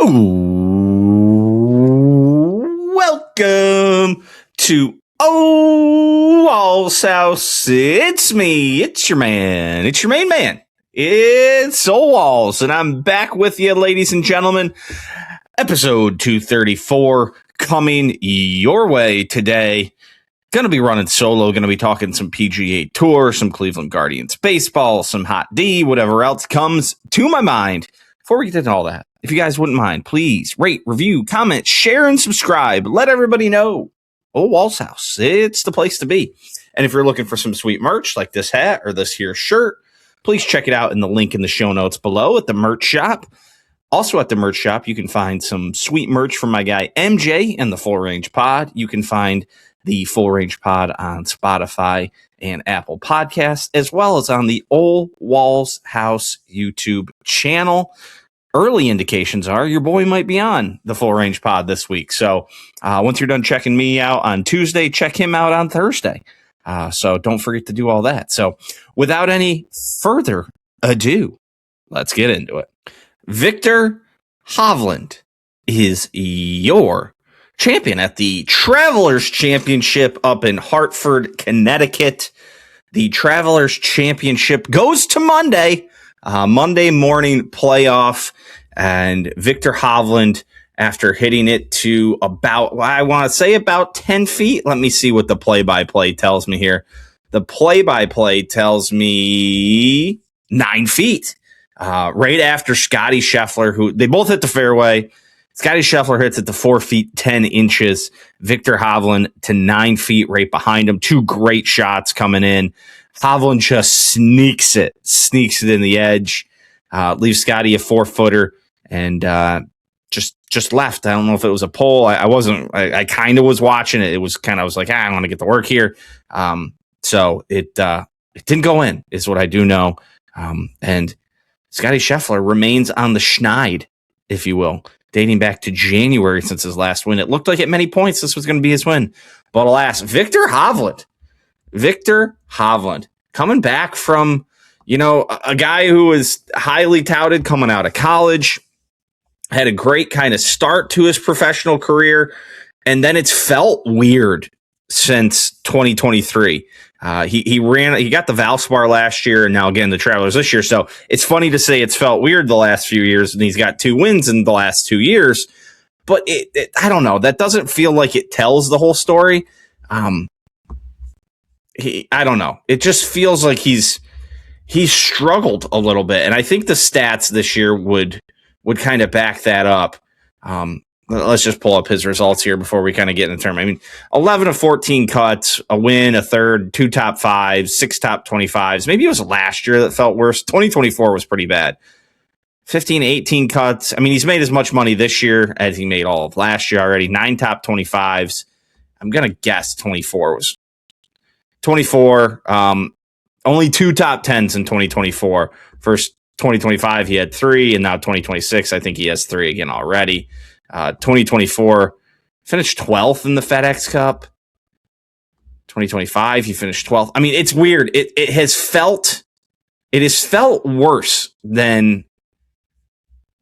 Welcome to Ole Walls house. It's me. It's your man. It's your main man. It's Ole Walls, and I'm back with you, ladies and gentlemen. Episode 234 coming your way today. Going to be running solo. Going to be talking some PGA Tour, some Cleveland Guardians baseball, some HOTD, whatever else comes to my mind. Before we get into all that, if you guys wouldn't mind, please rate, review, comment, share, and subscribe. Let everybody know Ole Walls house. It's the place to be. And if you're looking for some sweet merch like this hat or this here shirt, please check it out in the link in the show notes below at the merch shop. Also at the merch shop, you can find some sweet merch from my guy MJ and the Full Range Pod. You can find the Full Range Pod on Spotify and Apple Podcasts, as well as on the Ole Walls House YouTube channel. Early indications are your boy might be on the Full Range Pod this week. So once you're done checking me out on Tuesday, check him out on Thursday. So don't forget to do all that. So without any further ado, let's get into it. Viktor Hovland is your champion at the Travelers Championship up in Hartford, Connecticut. The Travelers Championship goes to Monday morning playoff, and Viktor Hovland, after hitting it to about 10 feet. Let me see what the play-by-play tells me here. The play-by-play tells me 9 feet. Right after Scottie Scheffler, who they both hit the fairway. Scottie Scheffler hits it to 4 feet 10 inches. Viktor Hovland to 9 feet right behind him. Two great shots coming in. Hovland just sneaks it in the edge, leaves Scottie a 4-footer, and just left. I don't know if it was a pole. I kind of was watching it. It was kind of, I was like, I want to get to work here. So it didn't go in, is what I do know. And Scottie Scheffler remains on the schneid, if you will, dating back to January since his last win. It looked like at many points this was going to be his win. But alas, Viktor Hovland coming back from, a guy who was highly touted coming out of college, had a great kind of start to his professional career, and then it's felt weird since 2023. He got the Valspar last year, and now again the Travelers this year. So it's funny to say it's felt weird the last few years, and he's got 2 wins in the last 2 years. But I don't know. That doesn't feel like it tells the whole story. I don't know. It just feels like he's struggled a little bit, and I think the stats this year would kind of back that up. Let's just pull up his results here before we kind of get in the tournament. I mean, 11 of 14 cuts, a win, a third, 2 top 5s, 6 top 25s. Maybe it was last year that felt worse. 2024 was pretty bad. 15, 18 cuts. I mean, he's made as much money this year as he made all of last year already. 9 top 25s. I'm going to guess 24 was 24. Only 2 top 10s in 2024. First 2025, he had 3, and now 2026, I think he has 3 again already. 2024 finished 12th in the FedEx Cup. 2025 he finished 12th. I mean, it's weird. It has felt worse than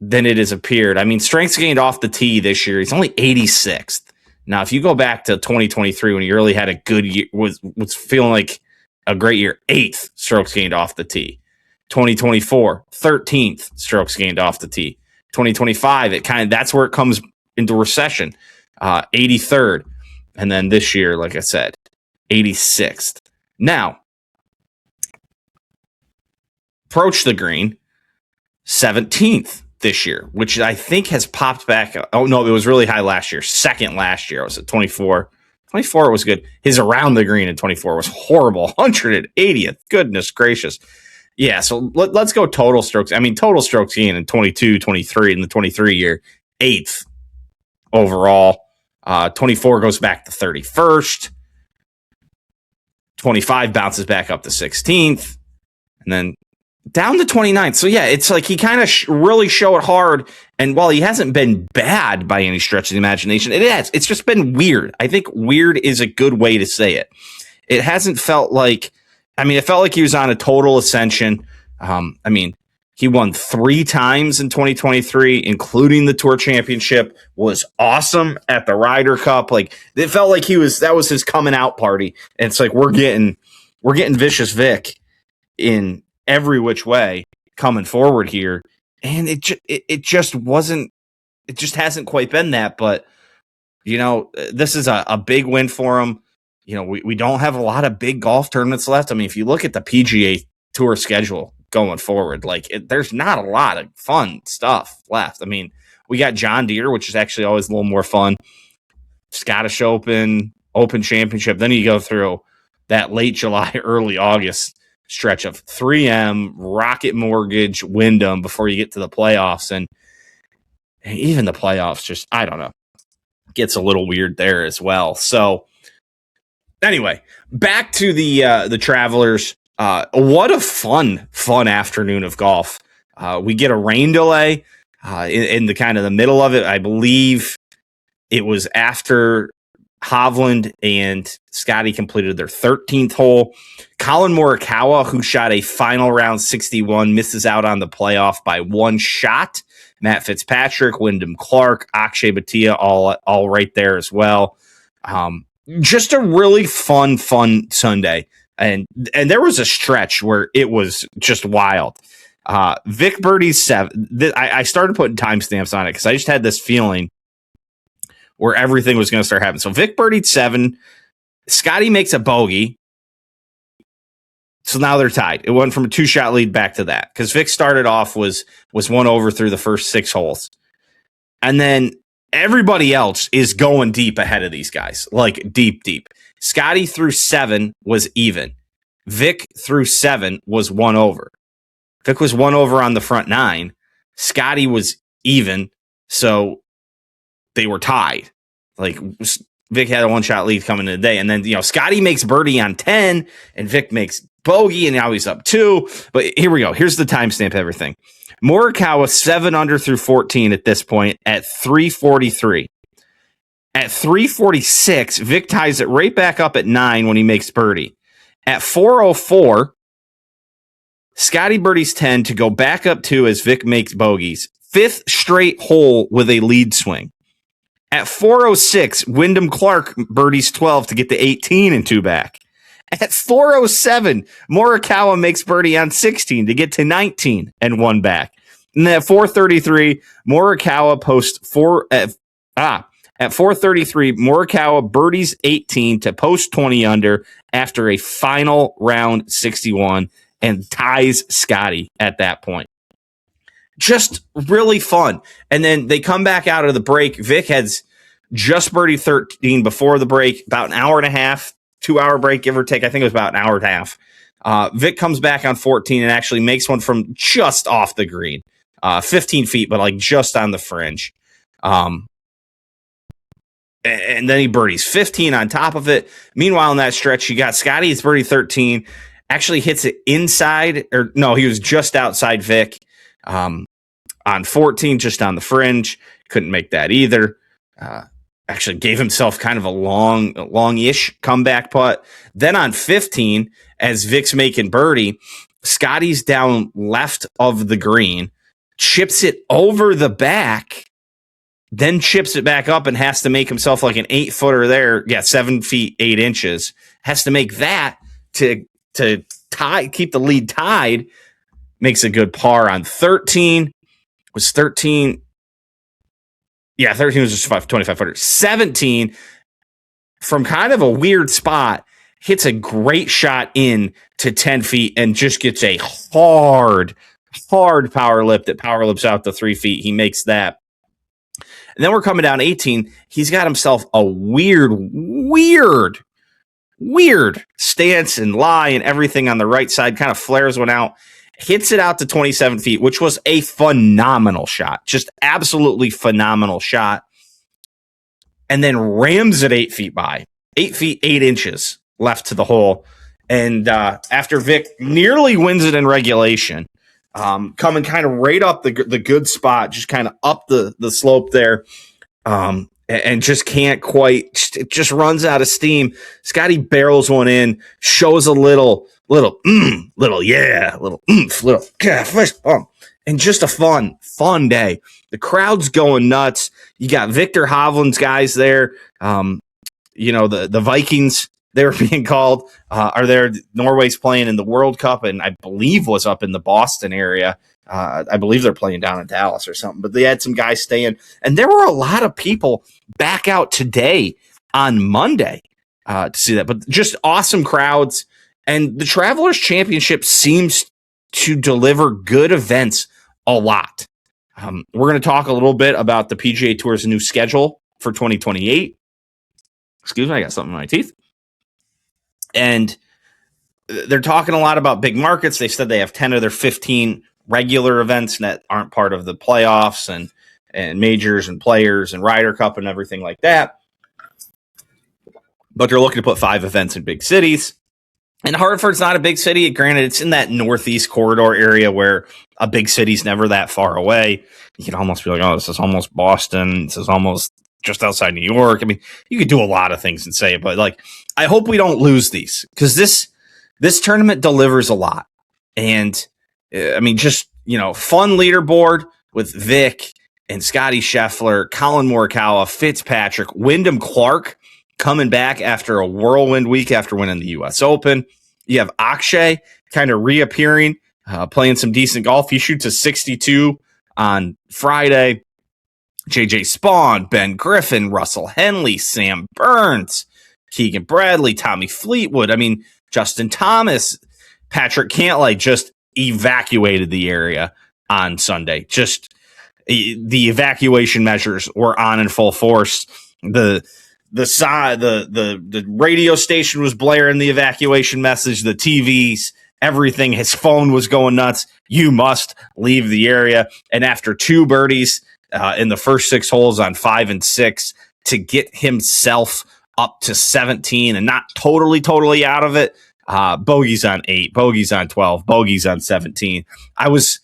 it has appeared. I mean, strengths gained off the tee this year, he's only 86th. Now, if you go back to 2023 when he really had a good year, was feeling like a great year, 8th strokes gained off the tee. 2024 13th strokes gained off the tee. 2025, that's where it comes into recession. 83rd. And then this year, like I said, 86th. Now, approach the green, 17th this year, which I think has popped back. Oh, no, it was really high last year. Second last year. I was at 24. 24 was good. His around the green in 24 was horrible. 180th. Goodness gracious. Yeah, so let's go total strokes. I mean, total strokes gained in 22, 23, in the 23 year, 8th overall. 24 goes back to 31st. 25 bounces back up to 16th. And then down to 29th. So, yeah, it's like he kind of really showed hard. And while he hasn't been bad by any stretch of the imagination, it's just been weird. I think weird is a good way to say it. It hasn't felt like, it felt like he was on a total ascension. He won 3 times in 2023, including the Tour Championship. Was awesome at the Ryder Cup. Like, it felt like that was his coming out party. And it's like we're getting Vicious Vic in every which way coming forward here, and it just wasn't. It just hasn't quite been that. But this is a big win for him. We don't have a lot of big golf tournaments left. I mean, if you look at the PGA Tour schedule going forward, there's not a lot of fun stuff left. I mean, we got John Deere, which is actually always a little more fun. Scottish Open Championship. Then you go through that late July, early August stretch of 3M, Rocket Mortgage, Wyndham before you get to the playoffs. And even the playoffs just, I don't know, gets a little weird there as well. So anyway, back to the Travelers. What a fun afternoon of golf. We get a rain delay in the kind of the middle of it. I believe it was after Hovland and Scottie completed their 13th hole. Colin Morikawa, who shot a final round 61, misses out on the playoff by 1 shot. Matt Fitzpatrick, Wyndham Clark, Akshay Bhatia, all right there as well. Just a really fun Sunday. And there was a stretch where it was just wild. Vic birdies 7. I started putting timestamps on it because I just had this feeling where everything was going to start happening. So Vic birdied 7. Scottie makes a bogey. So now they're tied. It went from a 2-shot lead back to that because Vic started off was 1 over through the first 6 holes. And then everybody else is going deep ahead of these guys, like deep. Scottie through 7 was even. Vic through 7 was 1 over. Vic was 1 over on the front 9. Scottie was even, so they were tied. Like Vic had a 1-shot lead coming in the day, and then Scottie makes birdie on 10, and Vic makes bogey, and now he's up 2. But here we go. Here's the timestamp. Everything. Morikawa 7 under through 14 at this point at 343. At 346, Vic ties it right back up at 9 when he makes birdie. At 404, Scottie birdies 10 to go back up 2 as Vic makes bogeys. 5th straight hole with a lead swing. At 406, Wyndham Clark birdies 12 to get to 18 and 2 back. At 407, Morikawa makes birdie on 16 to get to 19 and 1 back. And then at 433, Morikawa posts 4 at 433, Morikawa birdies 18 to post 20 under after a final round 61 and ties Scottie at that point. Just really fun. And then they come back out of the break. Vic has just birdied 13 before the break, about an hour and a half, 2-hour break, give or take. I think it was about an hour and a half. Vic comes back on 14 and actually makes one from just off the green, 15 feet, but like just on the fringe. And then he birdies 15 on top of it. Meanwhile, in that stretch, you got Scottie. It's birdie 13. Actually hits it inside, or no, he was just outside Vic on 14, just on the fringe. Couldn't make that either. Actually gave himself kind of a long-ish comeback putt. Then on 15, as Vic's making birdie, Scottie's down left of the green, chips it over the back, then chips it back up and has to make himself like an 8-footer there. Yeah, 7 feet, 8 inches. Has to make that to tie, keep the lead tied. Makes a good par on 13. Was 13. Yeah, 13 was just 25-footer. 17, from kind of a weird spot, hits a great shot in to 10 feet and just gets a hard power lip that power lips out to 3 feet. He makes that. And then we're coming down 18. He's got himself a weird stance and lie and everything on the right side, kind of flares one out, hits it out to 27 feet, which was a phenomenal shot. Just absolutely phenomenal shot. And then rams it 8 feet by. 8 feet, 8 inches left to the hole. And after Vic nearly wins it in regulation, coming kind of right up the good spot, just kind of up the slope there, and just can't quite, it just runs out of steam. Scottie barrels one in, shows a little oomph, little fist bump, and just a fun day. The crowd's going nuts. You got Viktor Hovland's guys there. The Vikings, they were being called, are there. Norway's playing in the World Cup, and I believe was up in the Boston area. I believe they're playing down in Dallas or something, but they had some guys staying, and there were a lot of people back out today on Monday to see that. But just awesome crowds, and the Travelers Championship seems to deliver good events a lot. We're going to talk a little bit about the PGA Tour's new schedule for 2028. Excuse me, I got something in my teeth. And they're talking a lot about big markets. They said they have 10 of their 15 regular events that aren't part of the playoffs and majors and players and Ryder Cup and everything like that. But they're looking to put 5 events in big cities. And Hartford's not a big city. Granted, it's in that northeast corridor area where a big city's never that far away. You can almost be like, oh, this is almost Boston. This is almost just outside New York. I mean, you could do a lot of things and say it, but like, I hope we don't lose these because this tournament delivers a lot. And I mean, just, fun leaderboard with Vic and Scottie Scheffler, Colin Morikawa, Fitzpatrick, Wyndham Clark coming back after a whirlwind week after winning the U.S. Open. You have Akshay kind of reappearing, playing some decent golf. He shoots a 62 on Friday. JJ Spawn, Ben Griffin, Russell Henley, Sam Burns, Keegan Bradley, Tommy Fleetwood. I mean, Justin Thomas, Patrick Cantlay just evacuated the area on Sunday. Just the evacuation measures were on in full force. The radio station was blaring the evacuation message, the TVs, everything. His phone was going nuts. You must leave the area. And after 2 birdies in the first 6 holes on 5 and 6 to get himself up to 17 and not totally out of it, bogeys on 8, bogeys on 12, bogeys on 17. I was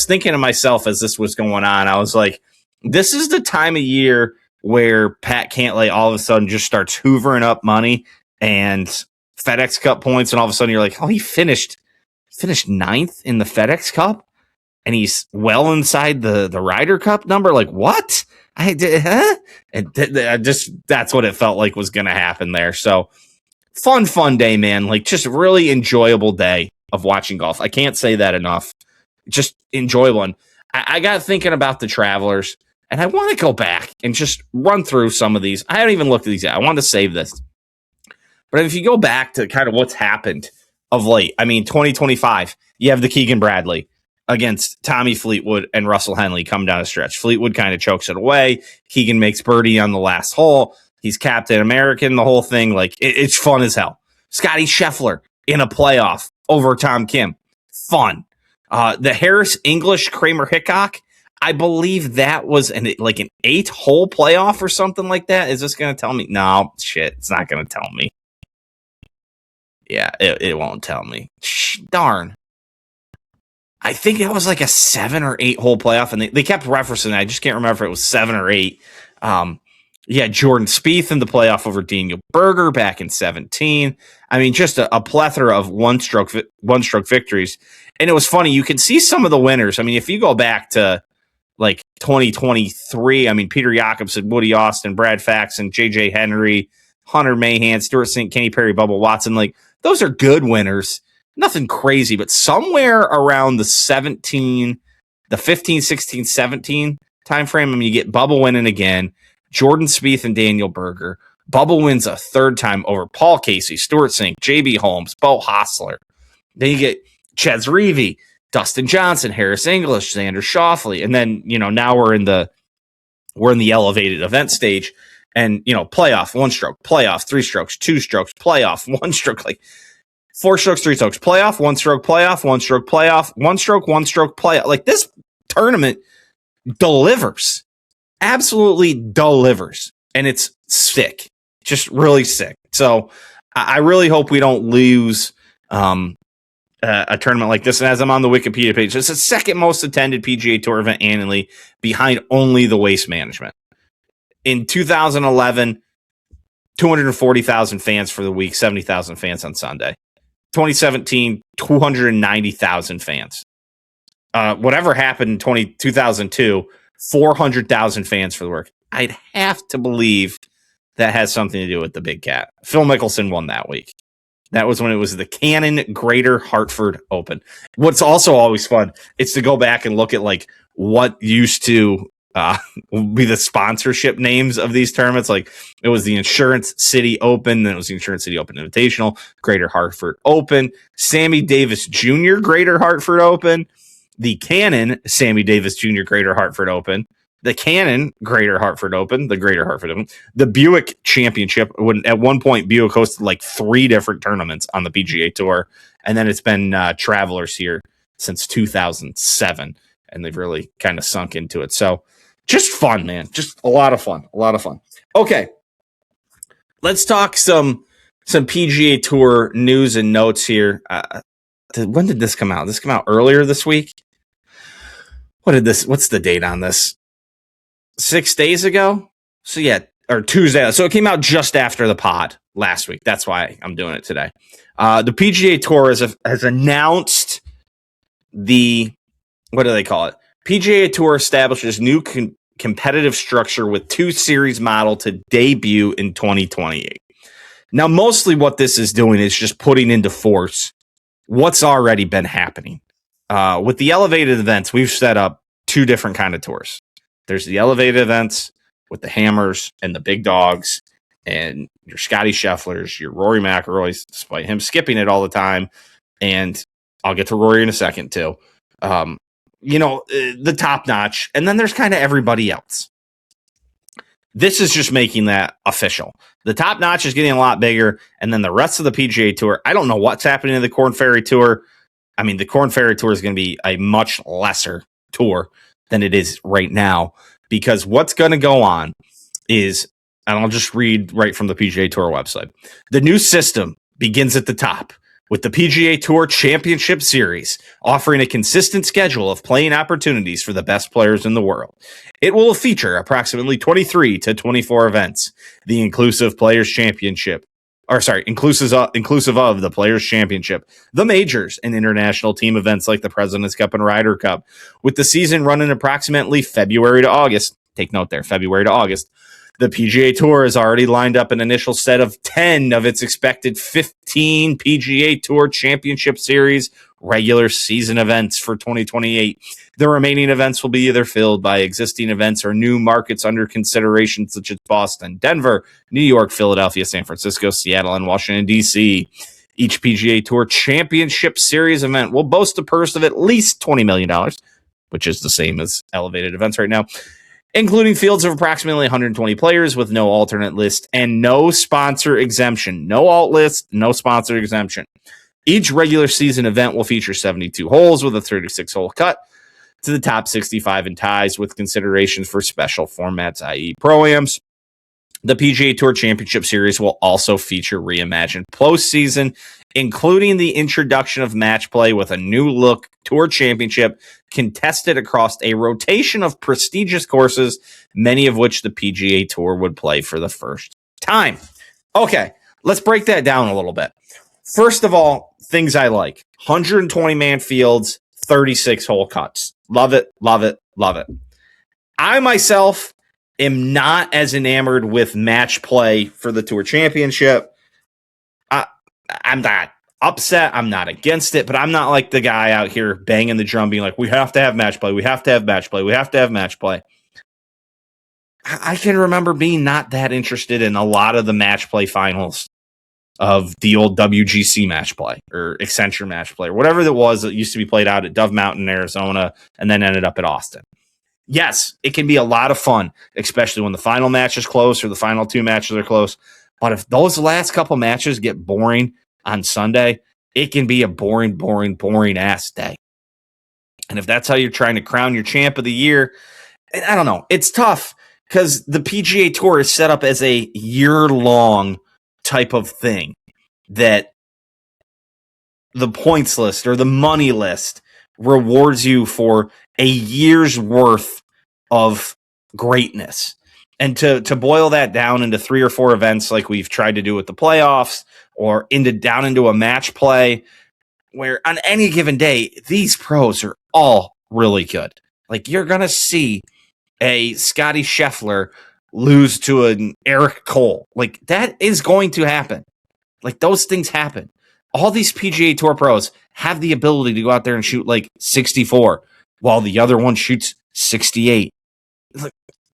thinking to myself as this was going on, I was like, this is the time of year where Pat Cantlay all of a sudden just starts hoovering up money and FedEx Cup points, and all of a sudden you're like, oh, he finished 9th in the FedEx Cup, and he's well inside the Ryder Cup number. Like, what? That's what it felt like was going to happen there. So fun day, man. Like, just really enjoyable day of watching golf. I can't say that enough. Just enjoyable. And I got thinking about the Travelers. And I want to go back and just run through some of these. I haven't even looked at these yet. I want to save this. But if you go back to kind of what's happened of late, I mean, 2025, you have the Keegan Bradley against Tommy Fleetwood and Russell Henley come down the stretch. Fleetwood kind of chokes it away. Keegan makes birdie on the last hole. He's Captain American, the whole thing. Like, it's fun as hell. Scottie Scheffler in a playoff over Tom Kim. Fun. The Harris English Kramer Hickok, I believe that was an 8-hole playoff or something like that. Is this going to tell me? No, shit. It's not going to tell me. Yeah, it won't tell me. Darn. I think that was like a 7 or 8-hole playoff, and they kept referencing it. I just can't remember if it was 7 or 8. Yeah, Jordan Spieth in the playoff over Daniel Berger back in 2017. I mean, just a plethora of one-stroke victories. And it was funny. You can see some of the winners. I mean, if you go back to like 2023, I mean, Peter Jacobsen, Woody Austin, Brad Faxon, JJ Henry, Hunter Mahan, Stuart Sink, Kenny Perry, Bubba Watson, like those are good winners. Nothing crazy, but somewhere around the 15, 16, 17 time frame, I mean, you get Bubba winning again, Jordan Spieth and Daniel Berger. Bubba wins a 3rd time over Paul Casey, Stuart Sink, JB Holmes, Bo Hostler. Then you get Chez Reavie, Dustin Johnson, Harris English, Xander Schauffele, and then now we're in the elevated event stage, and playoff 1 stroke, playoff 3 strokes, 2 strokes, playoff 1 stroke, like 4 strokes, 3 strokes, playoff 1 stroke, playoff 1 stroke, playoff 1 stroke, 1 stroke, playoff. Like this tournament delivers, absolutely delivers, and it's sick, just really sick. So I really hope we don't lose a tournament like this. And as I'm on the Wikipedia page, it's the 2nd most attended PGA Tour event annually behind only the Waste Management. In 2011, 240,000 fans for the week, 70,000 fans on Sunday. 2017, 290,000 fans. whatever happened in 2002, 400,000 fans for the work. I'd have to believe that has something to do with the Big Cat. Phil Mickelson won that week. That was when it was the Canon Greater Hartford Open. What's also always fun is to go back and look at like what used to be the sponsorship names of these tournaments. Like it was the Insurance City Open, then it was the Insurance City Open Invitational, Greater Hartford Open, Sammy Davis Jr. Greater Hartford Open, the Canon Sammy Davis Jr. Greater Hartford Open, the Canon Greater Hartford Open, the Greater Hartford Open, the Buick Championship. When at one point Buick hosted like 3 different tournaments on the PGA Tour, and then it's been Travelers here since 2007, and they've really kind of sunk into it. So just fun, man. Just a lot of fun. A lot of fun. Okay, let's talk some PGA Tour news and notes here. When did this come out? This come out earlier this week. What's the date on this? 6 days ago? So yeah, or Tuesday. So it came out just after the pod last week. That's why I'm doing it today. The PGA Tour has announced what do they call it? PGA Tour establishes new competitive structure with 2 series model to debut in 2028. Now, mostly what this is doing is just putting into force what's already been happening. With the elevated events, we've set up 2 different kind of tours. There's the elevated events with the hammers and the big dogs and your Scottie Schefflers, your Rory McIlroys, despite him skipping it all the time. And I'll get to Rory in a second too. The top notch. And then there's kind of everybody else. This is just making that official. The top notch is getting a lot bigger. And then the rest of the PGA Tour, I don't know what's happening to the Korn Ferry Tour. I mean, the Korn Ferry Tour is going to be a much lesser tour than it is right now, because what's going to go on is, and I'll just read right from the PGA Tour website. The new system begins at the top with the PGA Tour Championship Series, offering a consistent schedule of playing opportunities for the best players in the world. It will feature approximately 23 to 24 events. The inclusive of the Players Championship, the majors, and international team events like the President's Cup and Ryder Cup, with the season running approximately February to August. Take note there, February to August. The PGA Tour has already lined up an initial set of 10 of its expected 15 PGA Tour Championship Series regular season events for 2028. The remaining events will be either filled by existing events or new markets under consideration, such as Boston, Denver, New York, Philadelphia, San Francisco, Seattle, and Washington, D.C. Each PGA Tour Championship Series event will boast a purse of at least $20 million, which is the same as elevated events right now, including fields of approximately 120 players with no alternate list and no sponsor exemption. No alt list, no sponsor exemption. Each regular season event will feature 72 holes with a 36-hole cut to the top 65 in ties, with considerations for special formats, i.e. Pro-Ams. The PGA Tour Championship Series will also feature reimagined postseason, including the introduction of match play with a new look Tour Championship contested across a rotation of prestigious courses, many of which the PGA Tour would play for the first time. Okay, let's break that down a little bit. First of all, things I like. 120-man fields, 36-hole cuts. Love it, love it, love it. I myself am not as enamored with match play for the Tour Championship. I'm not upset. I'm not against it, but I'm not like the guy out here banging the drum being like, we have to have match play. We have to have match play. We have to have match play. I can remember being not that interested in a lot of the match play finals of the old WGC match play or Accenture match play or whatever that was that used to be played out at Dove Mountain, Arizona, and then ended up at Austin. Yes, it can be a lot of fun, especially when the final match is close or the final 2 matches are close. But if those last couple matches get boring on Sunday, it can be a boring ass day. And if that's how you're trying to crown your champ of the year, I don't know. It's tough because the PGA Tour is set up as a year-long type of thing that the points list or the money list rewards you for a year's worth of greatness. And to boil that down into 3 or 4 events like we've tried to do with the playoffs or down into a match play where on any given day, these pros are all really good. Like, you're going to see a Scottie Scheffler lose to an Eric Cole. Like, that is going to happen. Like, those things happen. All these PGA Tour pros have the ability to go out there and shoot like 64 while the other one shoots 68. Like,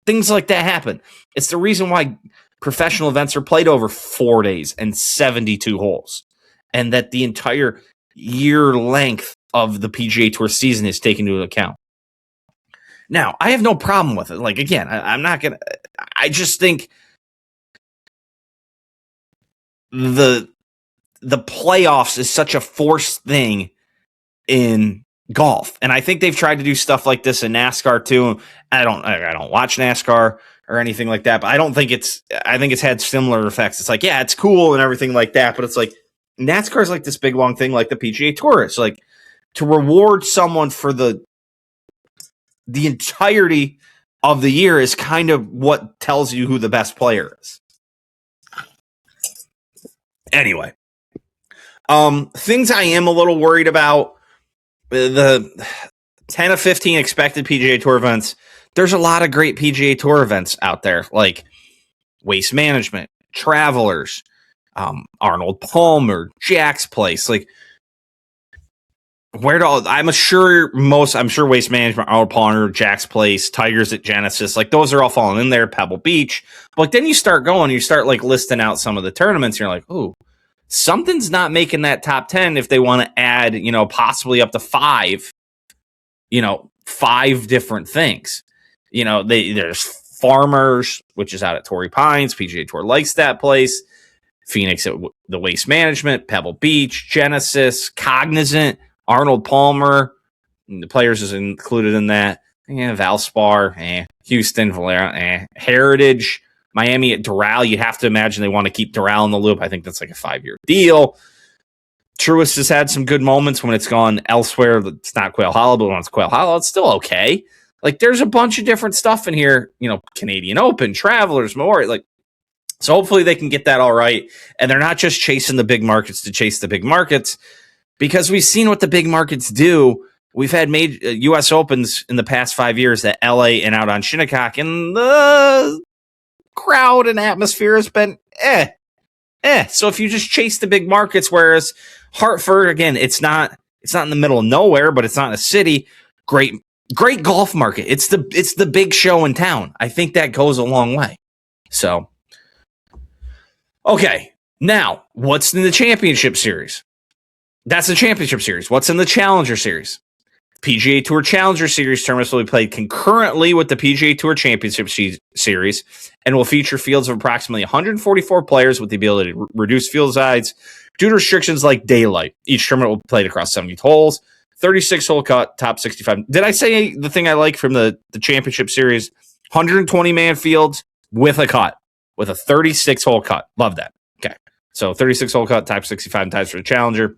things like that happen. It's the reason why professional events are played over 4 days and 72 holes, and that the entire year length of the PGA Tour season is taken into account. Now, I have no problem with it. Like, again, I'm not going to, I just think the playoffs is such a forced thing in golf. And I think they've tried to do stuff like this in NASCAR too. I don't watch NASCAR or anything like that, but I think it's had similar effects. It's like, yeah, it's cool and everything like that, but it's like NASCAR is like this big long thing like the PGA Tour. It's like to reward someone for the entirety of the year is kind of what tells you who the best player is. Anyway, things I am a little worried about, the 10 of 15 expected PGA Tour events. There's a lot of great PGA Tour events out there, like Waste Management, Travelers, Arnold Palmer, Jack's Place. Like, I'm sure Waste Management, Arnold Palmer, Jack's Place, Tigers at Genesis, like those are all falling in there, Pebble Beach. But then you start like listing out some of the tournaments, and you're like, ooh, something's not making that top 10 if they want to add, possibly up to 5 different things. There's Farmers, which is out at Torrey Pines. PGA Tour likes that place. Phoenix at the Waste Management, Pebble Beach, Genesis, Cognizant, Arnold Palmer. The Players is included in that. Valspar, Houston, Valera, Heritage, Miami at Doral. You'd have to imagine they want to keep Doral in the loop. I think that's like a 5-year deal. Truist has had some good moments when it's gone elsewhere. It's not Quail Hollow, but when it's Quail Hollow, it's still okay. Like, there's a bunch of different stuff in here. Canadian Open, Travelers, more. Like, so hopefully they can get that all right. And they're not just chasing the big markets to chase the big markets, because we've seen what the big markets do. We've had major U.S. Opens in the past 5 years at L.A. and out on Shinnecock, and the crowd and atmosphere has been So if you just chase the big markets, whereas Hartford, again, it's not in the middle of nowhere, but it's not in a city. Great golf market. It's the big show in town. I think that goes a long way. So, okay, now what's in the Championship Series? That's the Championship Series. What's in the Challenger Series? PGA Tour Challenger Series tournaments will be played concurrently with the PGA Tour Championship Series and will feature fields of approximately 144 players with the ability to reduce field size due to restrictions like daylight. Each tournament will be played across 70 holes, 36-hole cut, top 65. Did I say the thing I like from the Championship Series? 120-man fields with a cut, with a 36-hole cut. Love that. Okay, so 36-hole cut, top 65 times for the Challenger.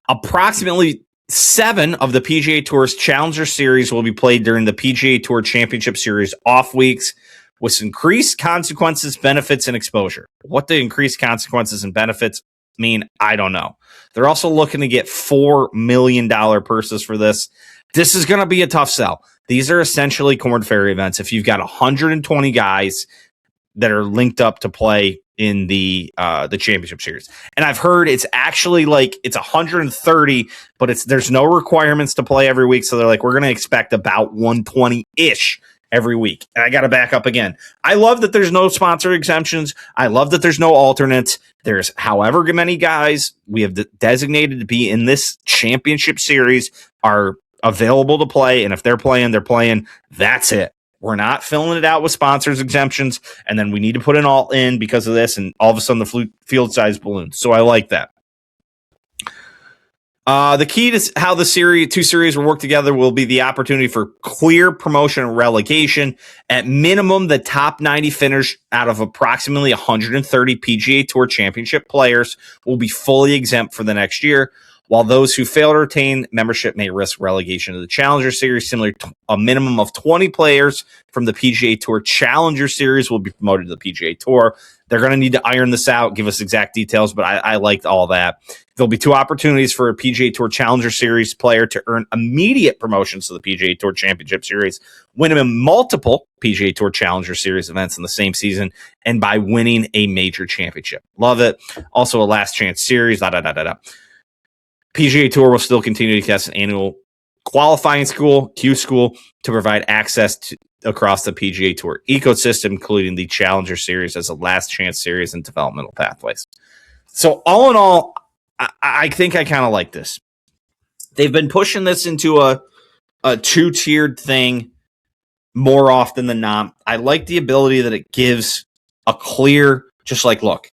Approximately 7 of the PGA Tour's Challenger Series will be played during the PGA Tour Championship Series off weeks with increased consequences, benefits, and exposure. What the increased consequences and benefits mean, I don't know. They're also looking to get $4 million purses for this. This is going to be a tough sell. These are essentially Corn Ferry events. If you've got 120 guys that are linked up to play in the Championship Series. And I've heard it's actually like it's 130, but there's no requirements to play every week. So they're like, we're going to expect about 120-ish every week. And I got to back up again. I love that there's no sponsor exemptions. I love that there's no alternates. There's however many guys we have designated to be in this Championship Series are available to play. And if they're playing, they're playing. That's it. We're not filling it out with sponsors exemptions, and then we need to put an all in because of this, and all of a sudden the field size balloons. So I like that. The key to how the two series will work together will be the opportunity for clear promotion and relegation. At minimum, the top 90 finish out of approximately 130 PGA Tour Championship players will be fully exempt for the next year, while those who fail to retain membership may risk relegation to the Challenger Series. Similarly, a minimum of 20 players from the PGA Tour Challenger Series will be promoted to the PGA Tour. They're going to need to iron this out, give us exact details, but I liked all that. There'll be 2 opportunities for a PGA Tour Challenger Series player to earn immediate promotions to the PGA Tour Championship Series, win in multiple PGA Tour Challenger Series events in the same season, and by winning a major championship. Love it. Also a last chance series, PGA Tour will still continue to test an annual qualifying school, Q school, to provide access across the PGA Tour ecosystem, including the Challenger Series as a last chance series and developmental pathways. So all in all, I think I kind of like this. They've been pushing this into a 2-tiered thing more often than not. I like the ability that it gives a clear, just like, look,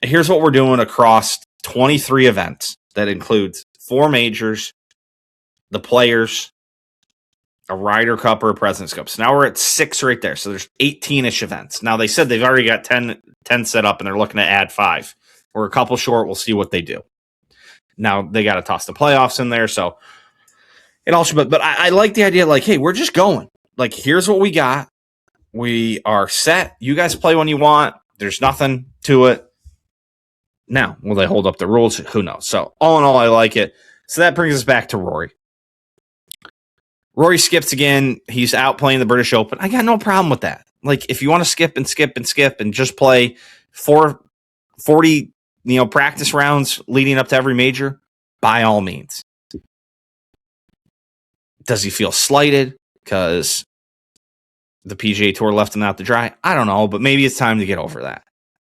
here's what we're doing across 23 events. That includes 4 majors, the Players, a Ryder Cup or a President's Cup. So now we're at 6 right there. So there's 18-ish events. Now they said they've already got 10 set up and they're looking to add 5. We're a couple short. We'll see what they do. Now they got to toss the playoffs in there. So it also, but I like the idea, like, hey, we're just going. Like, here's what we got. We are set. You guys play when you want. There's nothing to it. Now, will they hold up the rules? Who knows? So, all in all, I like it. So, that brings us back to Rory. Rory skips again. He's out playing the British Open. I got no problem with that. Like, if you want to skip and just play 40, practice rounds leading up to every major, by all means. Does he feel slighted because the PGA Tour left him out to dry? I don't know, but maybe it's time to get over that.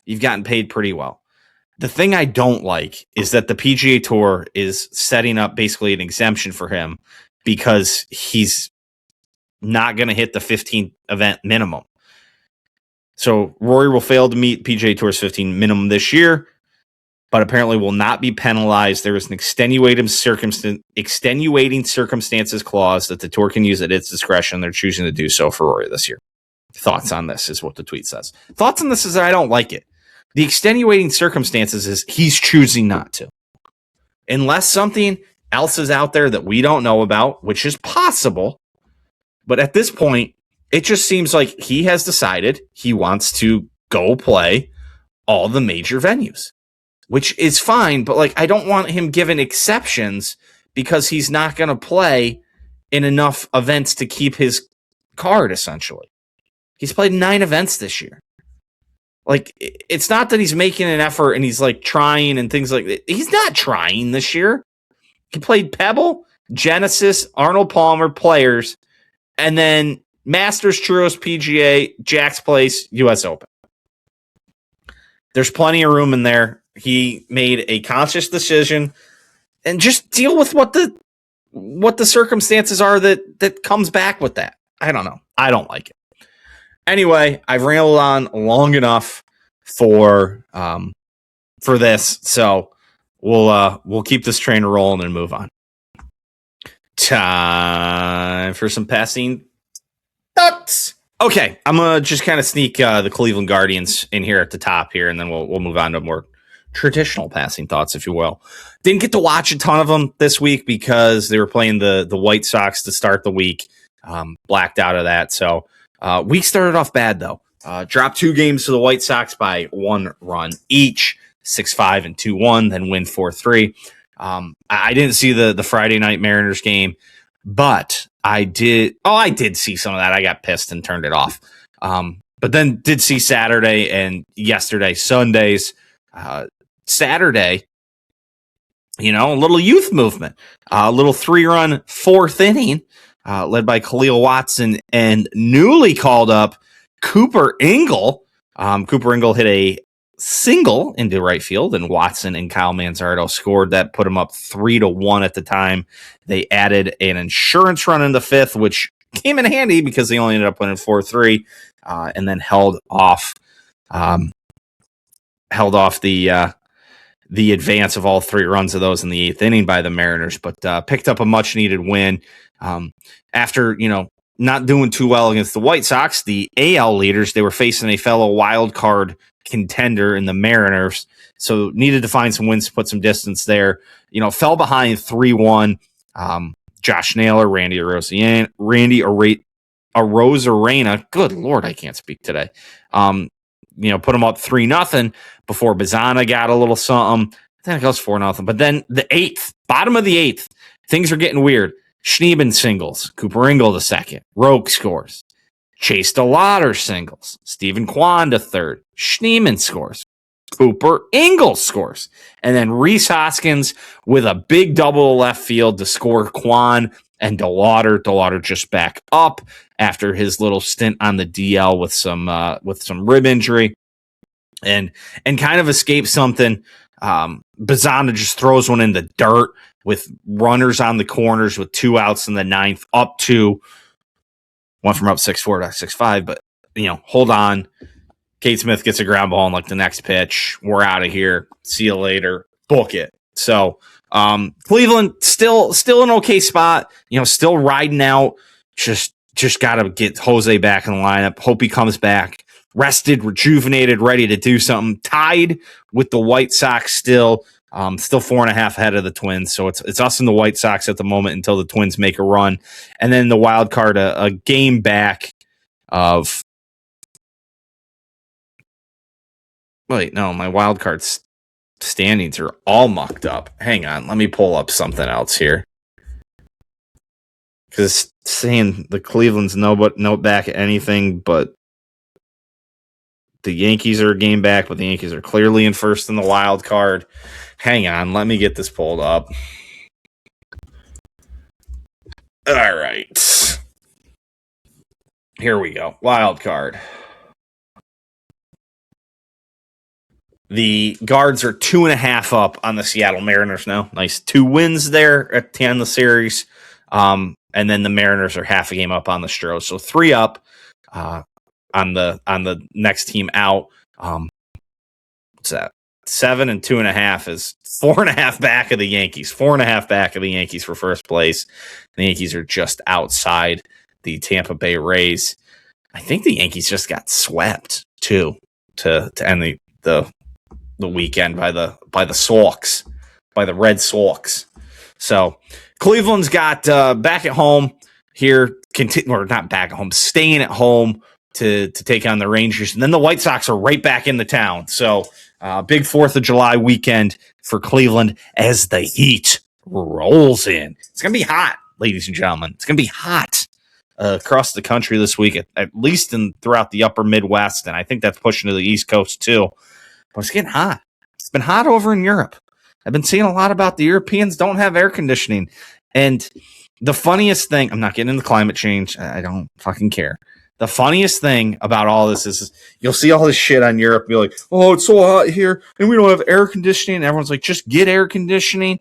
You've gotten paid pretty well. The thing I don't like is that the PGA Tour is setting up basically an exemption for him because he's not going to hit the 15 event minimum. So Rory will fail to meet PGA Tour's 15 minimum this year, but apparently will not be penalized. There is an extenuating circumstances clause that the tour can use at its discretion. They're choosing to do so for Rory this year. Thoughts on this is what the tweet says. Thoughts on this is that I don't like it. The extenuating circumstances is he's choosing not to. Unless something else is out there that we don't know about, which is possible. But at this point, it just seems like he has decided he wants to go play all the major venues, which is fine. But like, I don't want him given exceptions because he's not going to play in enough events to keep his card, essentially. He's played 9 events this year. Like, it's not that he's making an effort and he's like trying and things like that. He's not trying this year. He played Pebble, Genesis, Arnold Palmer, Players, and then Masters, Churros, PGA, Jack's Place, US Open. There's plenty of room in there. He made a conscious decision and just deal with what the circumstances are that comes back with that. I don't know. I don't like it. Anyway, I've rambled on long enough for this, so we'll keep this train rolling and move on. Time for some passing thoughts. Okay, I'm gonna just kind of sneak the Cleveland Guardians in here at the top here, and then we'll move on to more traditional passing thoughts, if you will. Didn't get to watch a ton of them this week because they were playing the White Sox to start the week. Blacked out of that, so. Week started off bad, though. Dropped 2 games to the White Sox by 1 run each, 6-5 and 2-1, then win 4-3. I didn't see the Friday night Mariners game, but I did. Oh, I did see some of that. I got pissed and turned it off. But then did see Saturday and yesterday, Sundays. Saturday, a little youth movement, a little 3-run 4th inning. Led by Khalil Watson and newly called up Cooper Ingle. Cooper Ingle hit a single into right field, and Watson and Kyle Manzardo scored. That put him up 3-1 at the time. They added an insurance run in the 5th, which came in handy because they only ended up winning 4-3, and then held off the advance of all 3 runs of those in the 8th inning by the Mariners, but picked up a much needed win. After, not doing too well against the White Sox, the AL leaders, they were facing a fellow wild card contender in the Mariners, so needed to find some wins to put some distance there. fell behind 3-1. Josh Naylor, Randy Arozarena. Good Lord, I can't speak today. Put them up 3-0 before Bazana got a little something. Then it goes 4-0. But then the bottom of the eighth, things are getting weird. Schneemann singles. Cooper Ingle the second. Roke scores. Chase DeLauder singles. Stephen Kwan the third. Schneemann scores. Cooper Ingle scores. And then Rhys Hoskins with a big double left field to score Kwan and DeLauder. DeLauder just back up after his little stint on the DL with some rib injury and kind of escaped something. Bazana just throws one in the dirt with runners on the corners with 2 outs in the ninth, up 2. Went from up 6-4 to 6-5, but hold on. Kate Smith gets a ground ball on the next pitch. We're out of here. See you later. Book it. So Cleveland still in an okay spot. Still riding out. Just got to get Jose back in the lineup. Hope he comes back rested, rejuvenated, ready to do something. Tied with the White Sox still 4.5 ahead of the Twins. So it's us and the White Sox at the moment until the Twins make a run. And then the wild card, a game back of. Wait, no, my wild card standings are all mucked up. Hang on, let me pull up something else here. Because saying the Cleveland's no back at anything, but the Yankees are a game back, but the Yankees are clearly in first in the wild card. Hang on, let me get this pulled up. All right. Here we go. Wild card. The Guards are 2.5 up on the Seattle Mariners now. Nice 2 wins there at the end of the series. And then the Mariners are half a game up on the Stros. So 3 up on the next team out. What's that? 7 and 2.5 is 4.5 back of the Yankees. 4.5 back of the Yankees for first place. The Yankees are just outside the Tampa Bay Rays. I think the Yankees just got swept too to end the weekend by the Sox, by the Red Sox. So Cleveland's got back at home here, or not back at home, staying at home to take on the Rangers. And then the White Sox are right back in the town. So big 4th of July weekend for Cleveland as the heat rolls in. It's going to be hot, ladies and gentlemen. It's going to be hot across the country this week, at least throughout the upper Midwest. And I think that's pushing to the East Coast too. But it's getting hot. It's been hot over in Europe. I've been seeing a lot about the Europeans don't have air conditioning. And the funniest thing, I'm not getting into climate change. I don't fucking care. The funniest thing about all this is you'll see all this shit on Europe and be like, oh, it's so hot here and we don't have air conditioning. And everyone's like, just get air conditioning.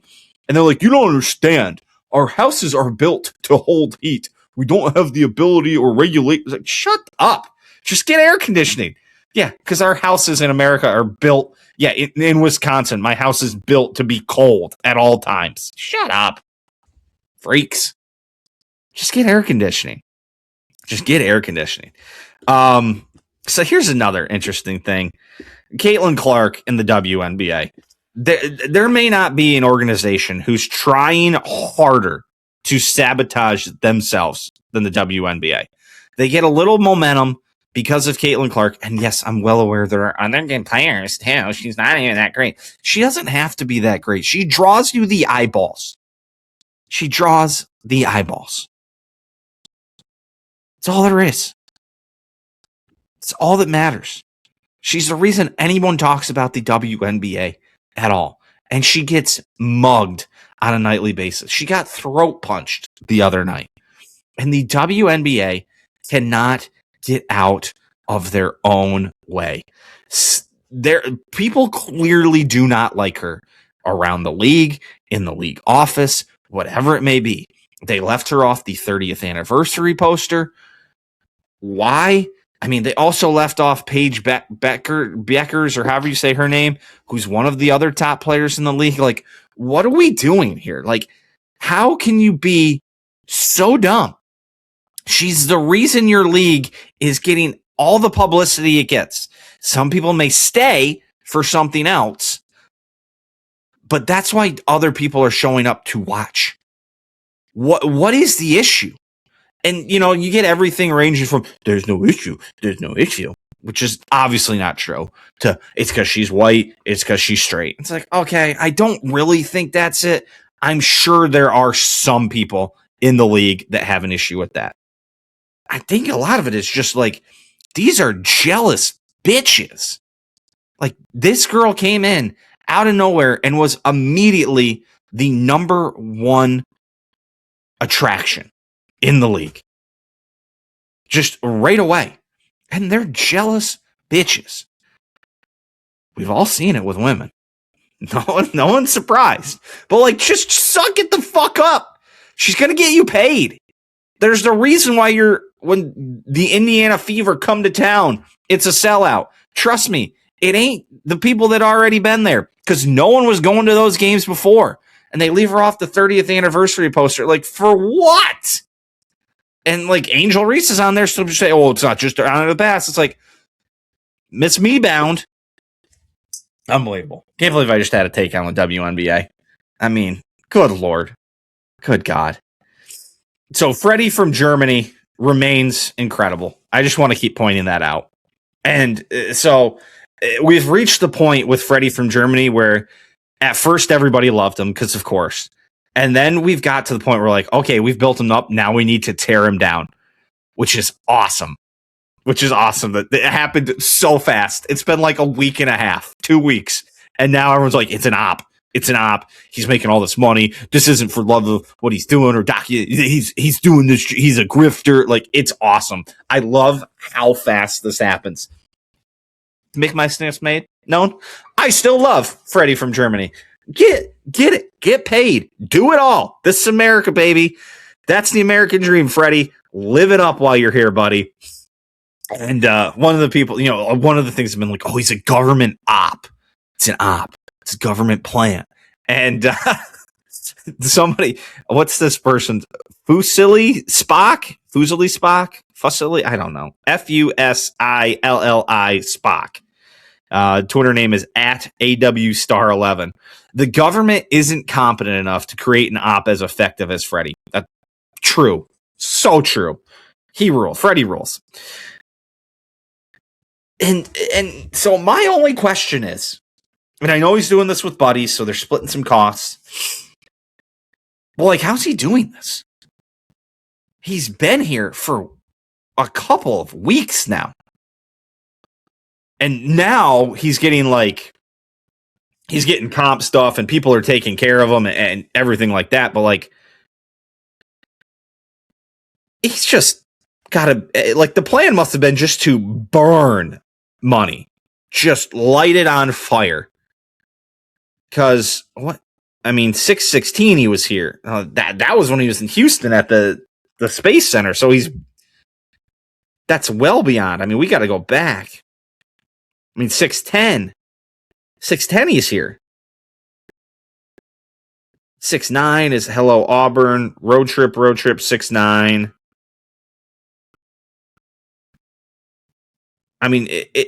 And they're like, you don't understand. Our houses are built to hold heat. We don't have the ability or regulate. Like, shut up. Just get air conditioning. Yeah, because our houses in America are built. Yeah, in Wisconsin, my house is built to be cold at all times. Shut up. Freaks. Just get air conditioning. Just get air conditioning. So here's another interesting thing. Caitlin Clark in the WNBA. There may not be an organization who's trying harder to sabotage themselves than the WNBA. They get a little momentum because of Caitlin Clark. And yes, I'm well aware there are other good players too. She's not even that great. She doesn't have to be that great. She draws you the eyeballs. She draws the eyeballs. That's all there is. It's all that matters. She's the reason anyone talks about the WNBA at all. And she gets mugged on a nightly basis. She got throat punched the other night. And the WNBA cannot get out of their own way. People clearly do not like her around the league, in the league office, whatever it may be. They left her off the 30th anniversary poster. Why? I mean, they also left off Paige Beckers, or however you say her name, who's one of the other top players in the league. Like, what are we doing here? Like, how can you be so dumb? She's the reason your league is getting all the publicity it gets. Some people may stay for something else, but that's why other people are showing up to watch. What is the issue? And, you get everything ranging from there's no issue, which is obviously not true, to it's because she's white, it's because she's straight. It's like, okay, I don't really think that's it. I'm sure there are some people in the league that have an issue with that. I think a lot of it is just like, these are jealous bitches. Like, this girl came in out of nowhere and was immediately the number one attraction in the league. Just right away. And they're jealous bitches. We've all seen it with women. No one's surprised. But like, just suck it the fuck up. She's going to get you paid. There's the reason why when the Indiana Fever come to town, it's a sellout. Trust me, it ain't the people that already been there, because no one was going to those games before. And they leave her off the 30th anniversary poster. Like, for what? And like, Angel Reese is on there, so just say, oh, it's not just Honor the Pass. It's like, Miss Me Bound. Unbelievable. Can't believe I just had a take on the WNBA. I mean, good Lord. Good God. So Freddie from Germany remains incredible. I just want to keep pointing that out. And so we've reached the point with Freddie from Germany where at first everybody loved him, because of course. And then we've got to the point where like, okay, we've built him up. Now we need to tear him down, which is awesome. That it happened so fast. It's been like a week and a half, 2 weeks. And now everyone's like, it's an op. He's making all this money. This isn't for love of what he's doing or he's doing this. He's a grifter. Like, it's awesome. I love how fast this happens. Make my stance made known. I still love Freddie from Germany. Get it. Get paid. Do it all. This is America, baby. That's the American dream, Freddie. Live it up while you're here, buddy. And one of the people, one of the things have been like, oh, he's a government op. It's an op. It's a government plant. And somebody, what's this person? Fusilli Spock? I don't know. Fusilli Spock. Twitter name is @AWStar11. The government isn't competent enough to create an op as effective as Freddie. That's true. So true. He rules. Freddie rules. And so my only question is, and I know he's doing this with buddies, so they're splitting some costs. Well, like, how's he doing this? He's been here for a couple of weeks now. And now he's getting comp stuff and people are taking care of him and everything like that. But like, he's just got to, like, the plan must have been just to burn money, just light it on fire. Because 6/16 he was here. That was when he was in Houston at the Space Center. So that's well beyond. I mean, we got to go back. 6/10 he's here. 6/9 is Hello Auburn. Road trip 6/9.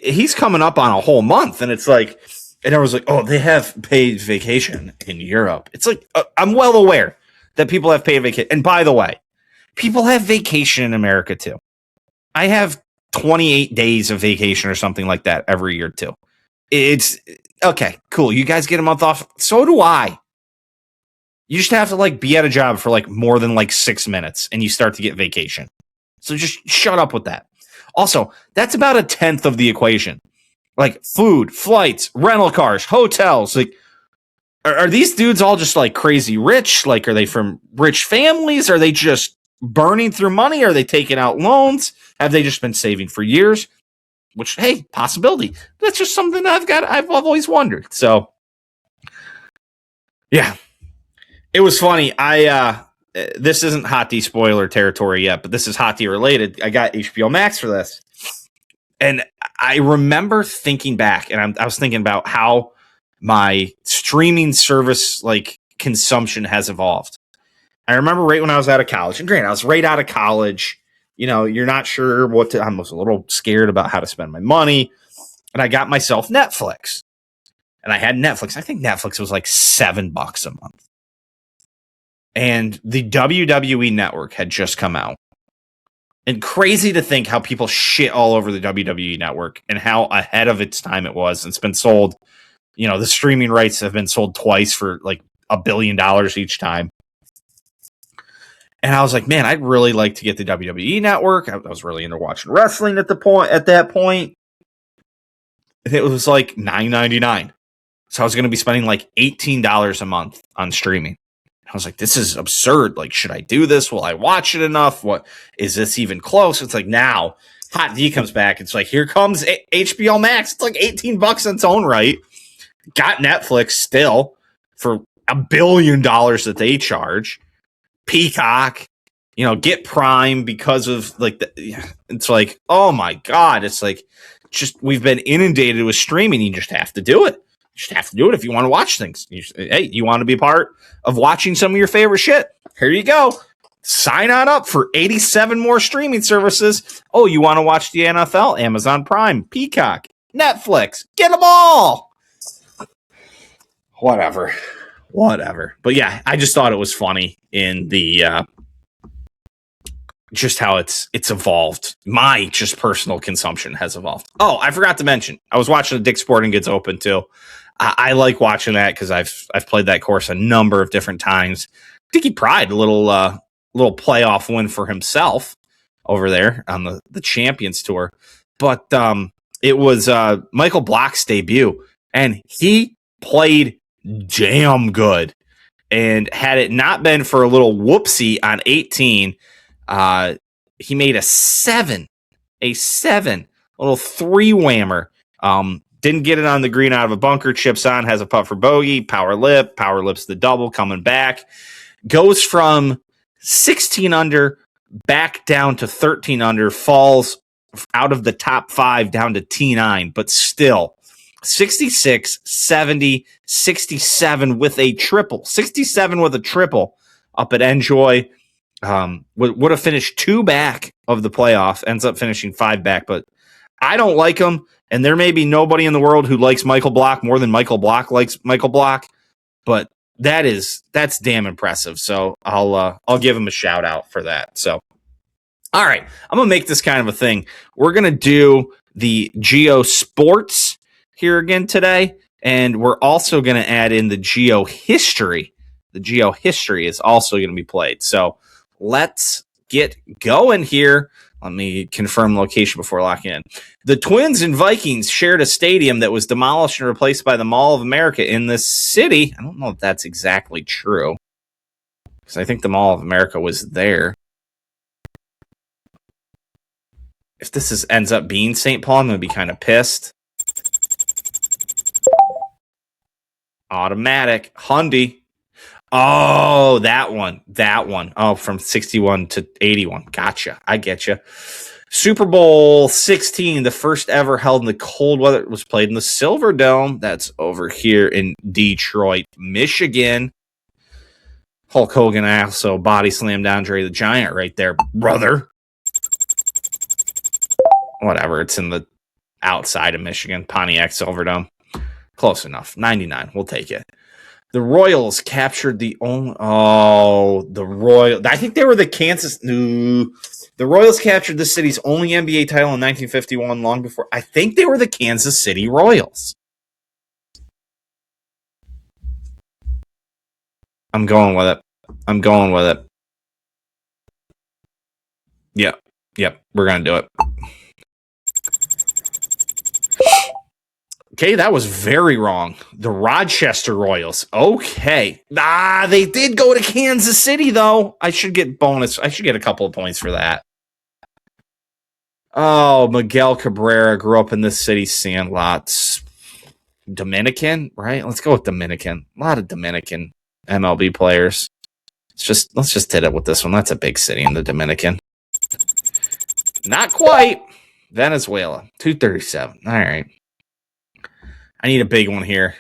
He's coming up on a whole month, and it's like, and everyone's like, oh, they have paid vacation in Europe. It's like, I'm well aware that people have paid vacation. And by the way, people have vacation in America too. I have 28 days of vacation or something like that every year too. It's okay, cool. You guys get a month off. So do I. You just have to be at a job for more than 6 minutes and you start to get vacation. So just shut up with that. Also, that's about 1/10 of the equation. Food, flights, rental cars, hotels. Are these dudes all just crazy rich? Are they from rich families? Are they just burning through money? Are they taking out loans? Have they just been saving for years? Which, hey, possibility. That's just something I've always wondered. So, yeah, it was funny. This isn't HOTD spoiler territory yet, but this is HOTD related. I got HBO Max for this. And I remember thinking back, and I was thinking about how my streaming service consumption has evolved. I remember right when I was out of college, and granted, I was right out of college. You're not sure what to. I was a little scared about how to spend my money, and I got myself Netflix. and I had Netflix. I think Netflix was like $7 a month. And the WWE Network had just come out. And crazy to think how people shit all over the WWE Network and how ahead of its time it was. It's been sold, the streaming rights have been sold twice for like $1 billion each time. And I was like, man, I'd really like to get the WWE Network. I was really into watching wrestling at that point. And it was like $9.99. So I was going to be spending like $18 a month on streaming. I was like, this is absurd. Like, should I do this? Will I watch it enough? What is this even close? It's like now HOTD comes back. It's like, here comes HBO Max. It's like $18 in its own right. Got Netflix still for $1 billion that they charge. Peacock, get Prime because of like it's like, oh my God. It's like, we've been inundated with streaming. You just have to do it. You just have to do it if you want to watch things. You want to be part of watching some of your favorite shit? Here you go. Sign on up for 87 more streaming services. Oh, you want to watch the NFL? Amazon Prime, Peacock, Netflix. Get them all. Whatever. But yeah, I just thought it was funny in the just how it's evolved. My just personal consumption has evolved. Oh, I forgot to mention, I was watching the Dick's Sporting Goods Open too. I like watching that because I've played that course a number of different times. Dickie Pride, a little playoff win for himself over there on the Champions Tour. But it was Michael Block's debut, and he played damn good. And had it not been for a little whoopsie on 18, he made a seven, little three-whammer. Didn't get it on the green out of a bunker, chips on, has a putt for bogey, power lips the double, coming back. Goes from 16 under back down to 13 under, falls out of the top 5 down to T9, but still 66, 70, 67 with a triple. 67 with a triple up at Enjoy. Would have finished 2 back of the playoff, ends up finishing 5 back, but I don't like him, and there may be nobody in the world who likes Michael Block more than Michael Block likes Michael Block, but that's damn impressive. So I'll give him a shout out for that. So, all right, I'm gonna make this kind of a thing. We're gonna do the Geo Sports here again today, and we're also gonna add in the Geo History. The Geo History is also gonna be played. So let's get going here. Let me confirm location before locking in. The Twins and Vikings shared a stadium that was demolished and replaced by the Mall of America in this city. I don't know if that's exactly true, because I think the Mall of America was there. If this ends up being St. Paul, I'm going to be kind of pissed. Automatic. Hyundai. Oh, that one. Oh, from 61 to 81. Gotcha. I get you. Super Bowl 16, the first ever held in the cold weather. It was played in the Silver Dome. That's over here in Detroit, Michigan. Hulk Hogan also body slammed Andre the Giant right there, brother. Whatever. It's in the outside of Michigan, Pontiac Silverdome. Close enough. 99. We'll take it. The Royals captured the only. Oh, the Royal. I think they were the Kansas. No. The Royals captured the city's only NBA title in 1951, long before. I think they were the Kansas City Royals. I'm going with it. Yep. We're going to do it. Okay, that was very wrong. The Rochester Royals. Okay. They did go to Kansas City, though. I should get bonus. I should get a couple of points for that. Oh, Miguel Cabrera grew up in this city, Sandlots. Dominican, right? Let's go with Dominican. A lot of Dominican MLB players. Let's just hit it with this one. That's a big city in the Dominican. Not quite. Venezuela, 237. All right. I need a big one here.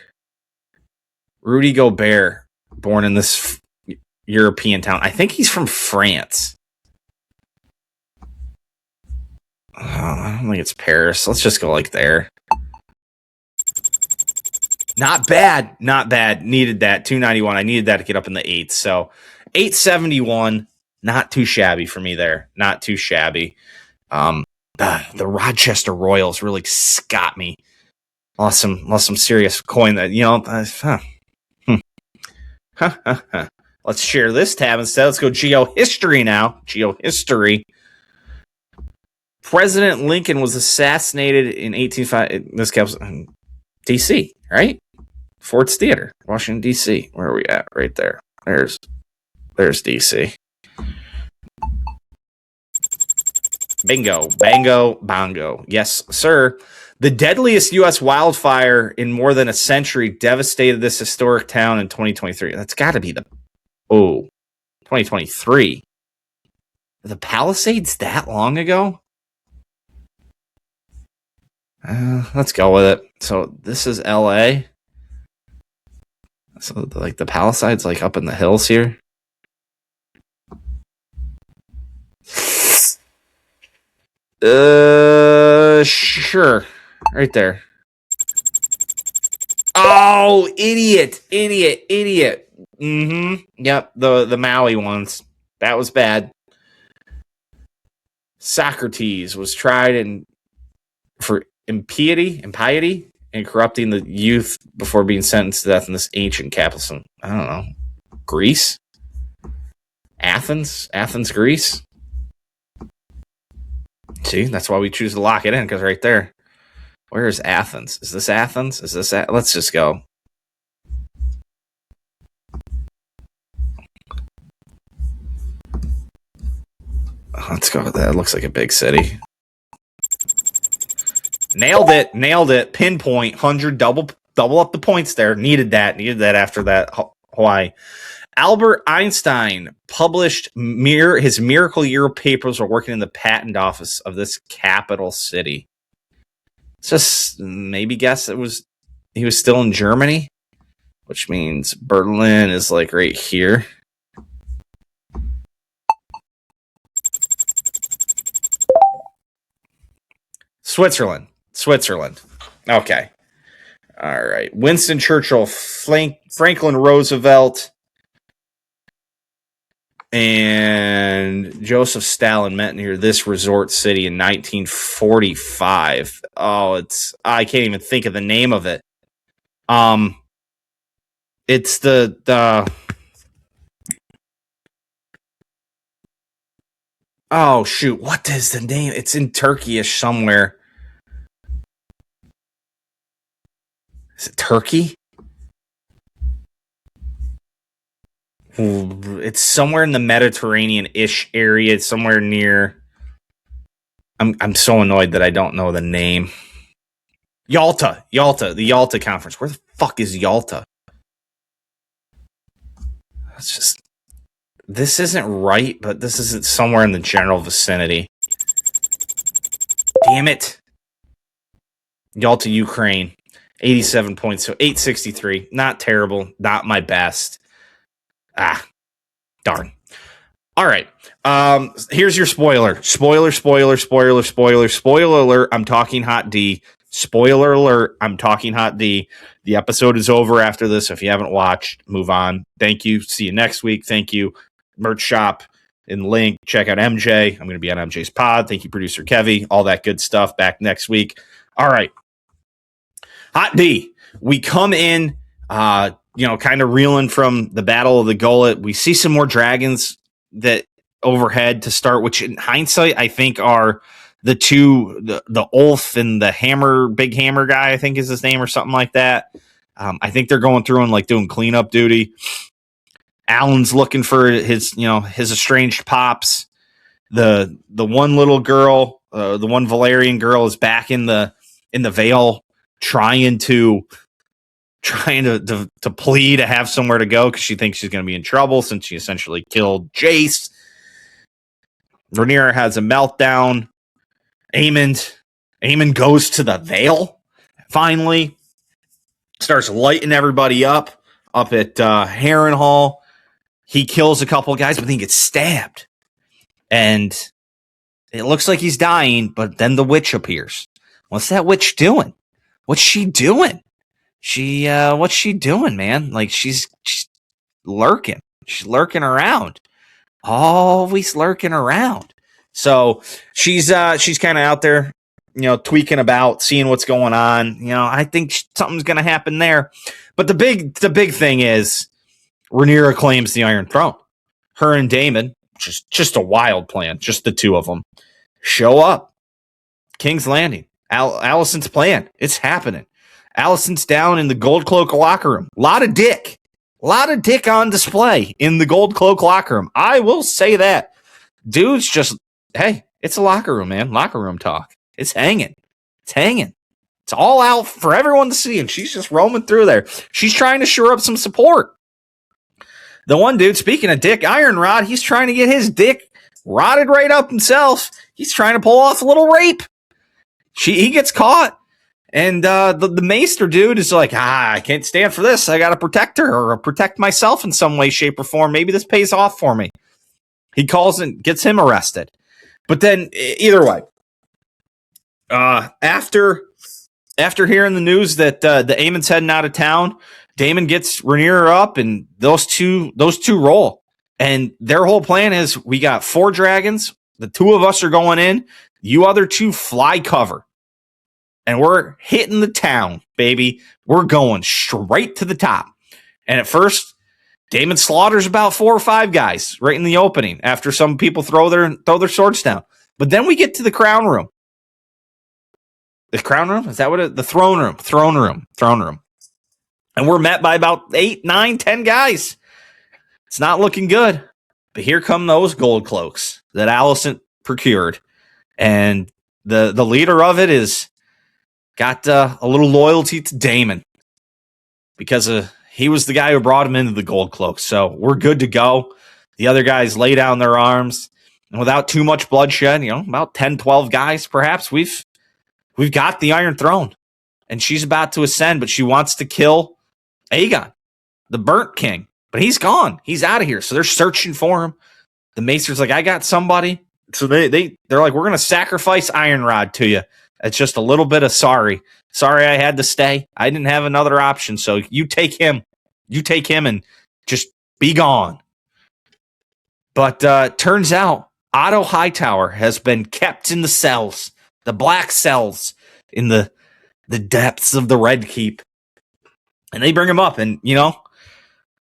Rudy Gobert, born in this European town. I think he's from France. I don't think it's Paris. Let's just go like there. Not bad. Not bad. Needed that. 291. I needed that to get up in the eights. So 871. Not too shabby for me there. Not too shabby. The Rochester Royals really got me. Lost some serious coin that, Let's share this tab instead. Let's go geo-history now. Geo-history. President Lincoln was assassinated in 1805. This comes D.C., right? Ford's Theater, Washington, D.C. Where are we at? Right there. There's D.C. Bingo, bango, bongo. Yes, sir. The deadliest U.S. wildfire in more than a century devastated this historic town in 2023. That's got to be 2023. The Palisades that long ago? Let's go with it. So this is L.A. So like the Palisades, like up in the hills here. Sure. Right there. Oh, idiot. Yep, the Maui ones. That was bad. Socrates was tried for impiety and corrupting the youth before being sentenced to death in this ancient capital. I don't know. Greece? Athens, Greece? See, that's why we choose to lock it in, because right there. Where is Athens? Is this Athens? Let's just go. Let's go with that. It looks like a big city. Nailed it. Pinpoint, 100, double up the points there. Needed that after that Hawaii. Albert Einstein published his Miracle Year papers while working in the patent office of this capital city. Just maybe guess he was still in Germany, which means Berlin is like right here. Switzerland. Okay. All right. Winston Churchill, Franklin Roosevelt, and Joseph Stalin met near this resort city in 1945. Oh, I can't even think of the name of it. It's the oh shoot, what is the name? It's in Turkish somewhere. Is it Turkey? It's somewhere in the Mediterranean-ish area. It's somewhere near. I'm so annoyed that I don't know the name. Yalta, the Yalta Conference. Where the fuck is Yalta? It's just. This isn't right, but this isn't somewhere in the general vicinity. Damn it. Yalta, Ukraine. 87 points, so 863. Not terrible. Not my best. Darn. All right. Here's your spoiler. Spoiler alert. I'm talking Hot D. Spoiler alert. I'm talking Hot D. The episode is over after this. If you haven't watched, move on. Thank you. See you next week. Thank you. Merch shop in link. Check out MJ. I'm going to be on MJ's pod. Thank you, producer Kevy. All that good stuff. Back next week. All right. Hot D. We come in, kind of reeling from the Battle of the Gullet. We see some more dragons that overhead to start, which in hindsight, I think are the two, the Ulf and the big hammer guy, I think is his name or something like that. I think they're going through and like doing cleanup duty. Alan's looking for his estranged pops. The one little girl, the one Valerian girl is back in the Vale trying to plea to have somewhere to go because she thinks she's going to be in trouble since she essentially killed Jace. Rhaenyra has a meltdown. Aemon goes to the Vale, finally. Starts lighting everybody up at Harrenhal. He kills a couple guys, but then he gets stabbed. And it looks like he's dying, but then the witch appears. What's that witch doing? What's she doing? what's she doing, man? Like she's lurking. She's lurking around. Always lurking around. So she's kind of out there, tweaking about, seeing what's going on. I think something's going to happen there. But the big thing is Rhaenyra claims the Iron Throne. Her and Damon, just a wild plan, just the two of them, show up. King's Landing. Allison's plan. It's happening. Allison's down in the Gold Cloak locker room. A lot of dick on display in the Gold Cloak locker room. I will say that. Dude's just, hey, it's a locker room, man. Locker room talk. It's hanging. It's all out for everyone to see, and she's just roaming through there. She's trying to shore up some support. The one dude, speaking of dick, Iron Rod, he's trying to get his dick rotted right up himself. He's trying to pull off a little rape. He gets caught. And the Maester dude is like, I can't stand for this. I got to protect her or protect myself in some way, shape, or form. Maybe this pays off for me. He calls and gets him arrested. But then, either way, after hearing the news that the Aemon's heading out of town, Damon gets Rhaenyra up, and those two roll. And their whole plan is, we got 4 dragons. The 2 of us are going in. You other 2 fly cover. And we're hitting the town, baby. We're going straight to the top. And at first, Damon slaughters about 4 or 5 guys right in the opening after some people throw their swords down. But then we get to the crown room. The crown room? Is that what it is? The throne room. Throne room. And we're met by about 8, 9, 10 guys. It's not looking good. But here come those gold cloaks that Allison procured. And the leader of it is got a little loyalty to Damon because he was the guy who brought him into the gold cloak. So we're good to go. The other guys lay down their arms, and without too much bloodshed, about 10, 12 guys, perhaps we've got the Iron Throne, and she's about to ascend, but she wants to kill Aegon, the burnt king, but he's gone. He's out of here. So they're searching for him. The Maester's like, I got somebody. So they're like, we're going to sacrifice Ironrod to you. It's just a little bit of sorry. Sorry I had to stay. I didn't have another option. So you take him. You take him and just be gone. But turns out Otto Hightower has been kept in the cells, the black cells in the depths of the Red Keep. And they bring him up, and,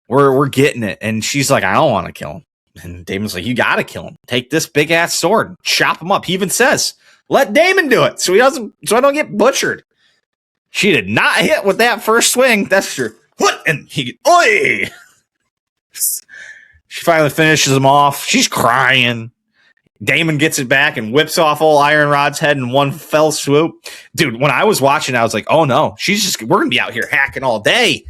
we're getting it. And she's like, I don't want to kill him. And Damon's like, you got to kill him. Take this big ass sword and chop him up. He even says, let Damon do it so I don't get butchered. She did not hit with that first swing. That's true. What? And oi! She finally finishes him off. She's crying. Damon gets it back and whips off old Ironrod's head in one fell swoop. Dude, when I was watching, I was like, oh no, we're going to be out here hacking all day.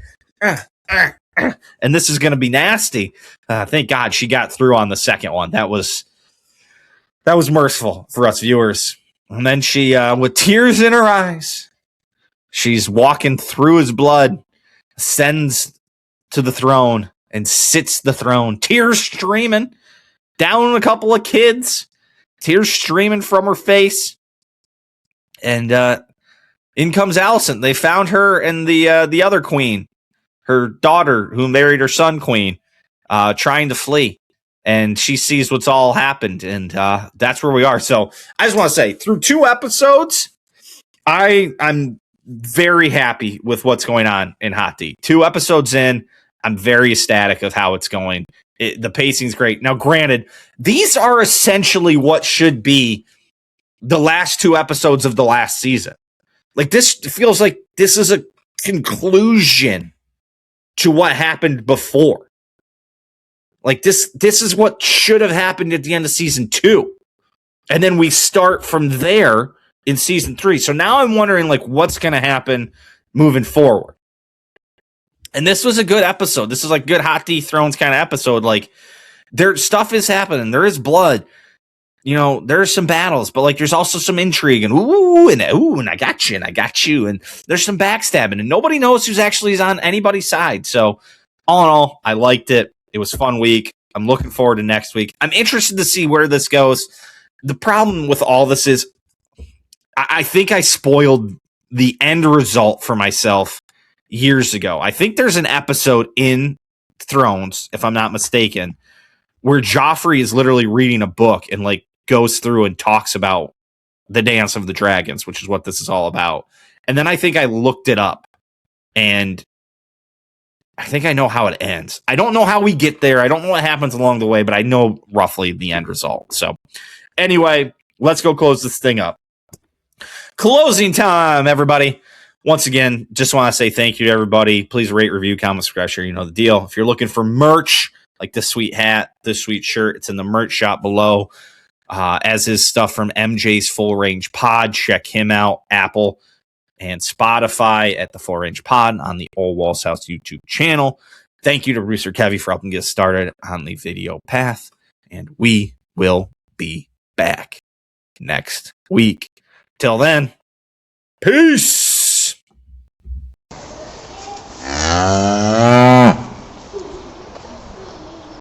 And this is going to be nasty. Thank God she got through on the second one. That was merciful for us viewers. And then she, with tears in her eyes, she's walking through his blood, ascends to the throne and sits the throne, tears streaming down a couple of kids, tears streaming from her face. And in comes Allison. They found her and the other queen, her daughter who married her son, Queen, trying to flee. And she sees what's all happened, and that's where we are. So I just want to say, through 2 episodes, I'm very happy with what's going on in HOTD. 2 episodes in, I'm very ecstatic of how it's going. The pacing's great. Now, granted, these are essentially what should be the last 2 episodes of the last season. Like, this feels like this is a conclusion to what happened before. Like, this is what should have happened at the end of season 2. And then we start from there in season 3. So now I'm wondering, like, what's going to happen moving forward. And this was a good episode. This is like good HOTD Thrones kind of episode. Like, stuff is happening. There is blood. There's some battles, but like there's also some intrigue and and I got you. And there's some backstabbing, and nobody knows who's actually on anybody's side. So all in all, I liked it. It was a fun week. I'm looking forward to next week. I'm interested to see where this goes. The problem with all this is I think I spoiled the end result for myself years ago. I think there's an episode in Thrones, if I'm not mistaken, where Joffrey is literally reading a book and like goes through and talks about the Dance of the Dragons, which is what this is all about. And then I think I looked it up, and I think I know how it ends. I don't know how we get there. I don't know what happens along the way, but I know roughly the end result. So anyway, let's go close this thing up. Closing time, everybody. Once again, just want to say thank you to everybody. Please rate, review, comment, subscribe, share. You know the deal. If you're looking for merch, like this sweet hat, this sweet shirt, it's in the merch shop below. As is stuff from MJ's Full Range Pod. Check him out. Apple and Spotify at the Full Range Pod on the Ole Walls House YouTube channel. Thank you to Rooster Kevy for helping get us started on the video path. And we will be back next week. Till then, peace.